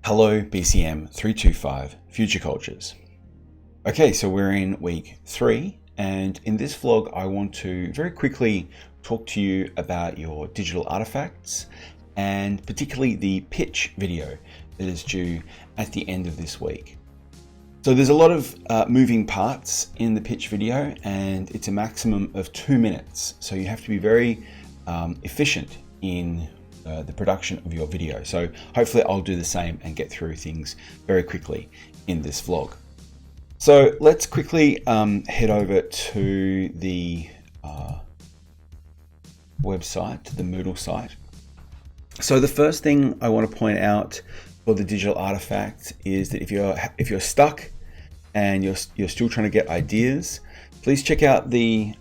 Hello BCM325 Future Cultures. Okay, so we're in week 3, and in this vlog I want to very quickly talk to you about your digital artifacts and particularly the pitch video that is due at the end of this week. So there's a lot of moving parts in the pitch video, and it's a maximum of 2 minutes. So you have to be very efficient in the production of your video. So hopefully I'll do the same and get through things very quickly in this vlog. So let's quickly head over to the website, to the Moodle site. So the first thing I want to point out for the digital artifact is that if you're stuck and you're still trying to get ideas, please check out the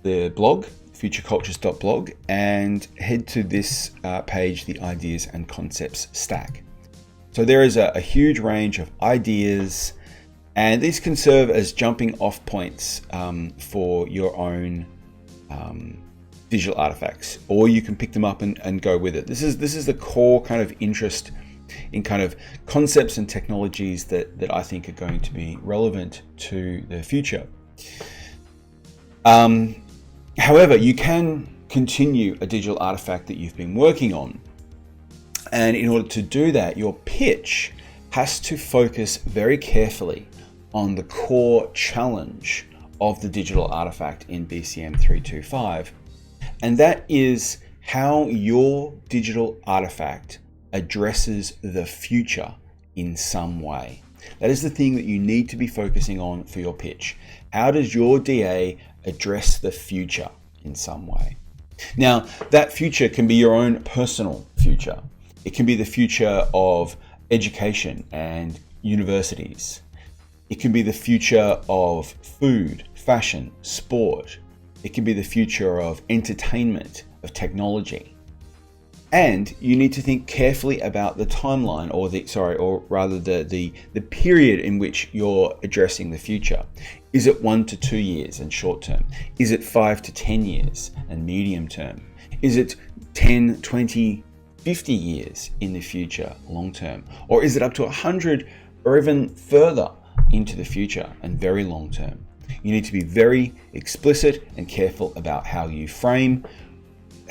blog, futurecultures.blog, and head to this page, the Ideas and Concepts stack. So there is a huge range of ideas, and these can serve as jumping off points for your own digital artifacts, or you can pick them up and go with it. This is the core kind of interest in kind of concepts and technologies that I think are going to be relevant to the future. However, you can continue a digital artifact that you've been working on. And in order to do that, your pitch has to focus very carefully on the core challenge of the digital artifact in BCM325. And that is how your digital artifact addresses the future in some way. That is the thing that you need to be focusing on for your pitch. How does your DA address the future in some way? Now, that future can be your own personal future. It can be the future of education and universities. It can be the future of food, fashion, sport. It can be the future of entertainment, of technology. And you need to think carefully about the timeline, or the period in which you're addressing the future. Is it 1 to 2 years and short term? Is it 5 to 10 years and medium term? Is it 10, 20, 50 years in the future, long term? Or is it up to 100 or even further into the future and very long term? You need to be very explicit and careful about how you frame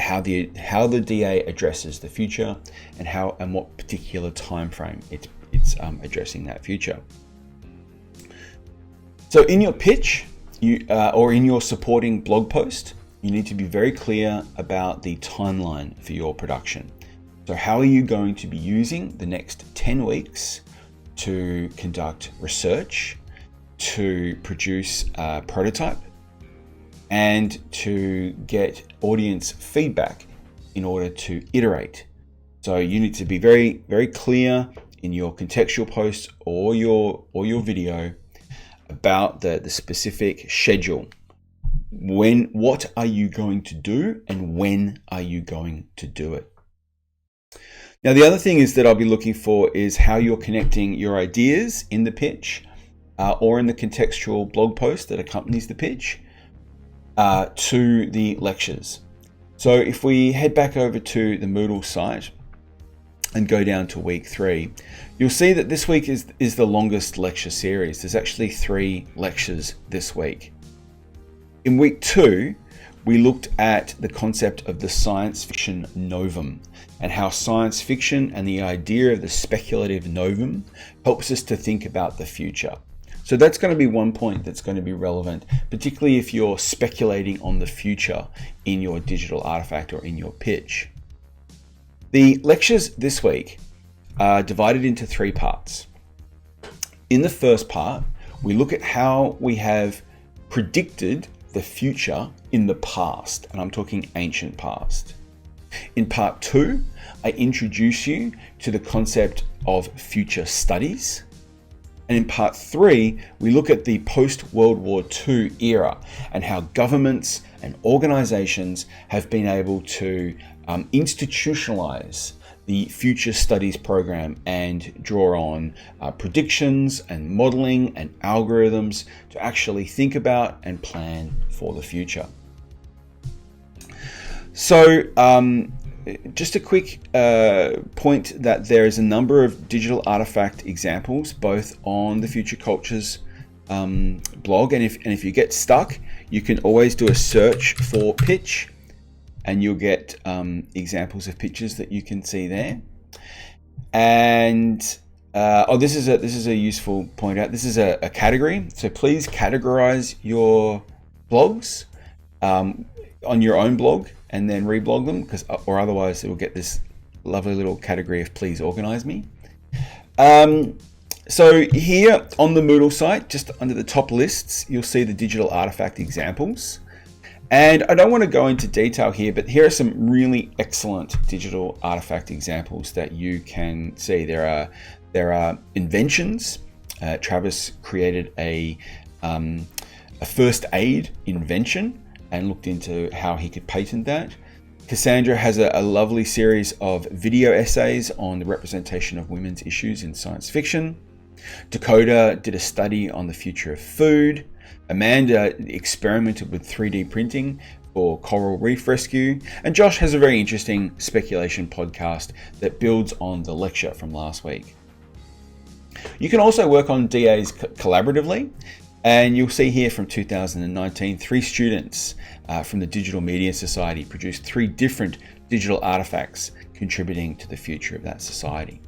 how the DA addresses the future and what particular time frame it's addressing that future. So in your pitch, or in your supporting blog post, you need to be very clear about the timeline for your production. So how are you going to be using the next 10 weeks to conduct research, to produce a prototype, and to get audience feedback in order to iterate? So you need to be very, very clear in your contextual post or your video about the specific schedule. What are you going to do, and when are you going to do it? Now, the other thing is that I'll be looking for is how you're connecting your ideas in the pitch or in the contextual blog post that accompanies the pitch to the lectures. So if we head back over to the Moodle site and go down to week 3, you'll see that this week is the longest lecture series. There's actually 3 lectures this week. In week 2, we looked at the concept of the science fiction novum and how science fiction and the idea of the speculative novum helps us to think about the future. So that's going to be one point that's going to be relevant, particularly if you're speculating on the future in your digital artifact or in your pitch. The lectures this week are divided into 3 parts. In the first part, we look at how we have predicted the future in the past, and I'm talking ancient past. In part 2, I introduce you to the concept of future studies. And in part 3, we look at the post-World War II era and how governments and organizations have been able to institutionalize the future studies program and draw on predictions and modeling and algorithms to actually think about and plan for the future. So just a quick point that there is a number of digital artifact examples both on the Future Cultures blog, and if you get stuck, you can always do a search for pitch, and you'll get examples of pitches that you can see there. And this is a useful point out. This is a category, so please categorize your blogs on your own blog and then reblog them, or otherwise it will get this lovely little category of please organize me. So here on the Moodle site, just under the top lists, you'll see the digital artifact examples. And I don't want to go into detail here, but here are some really excellent digital artifact examples that you can see. There are inventions. Travis created a first aid invention and looked into how he could patent that. Cassandra has a lovely series of video essays on the representation of women's issues in science fiction. Dakota did a study on the future of food. Amanda experimented with 3D printing for coral reef rescue. And Josh has a very interesting speculation podcast that builds on the lecture from last week. You can also work on DAs collaboratively. And you'll see here from 2019, 3 students from the Digital Media Society produced 3 different digital artifacts contributing to the future of that society.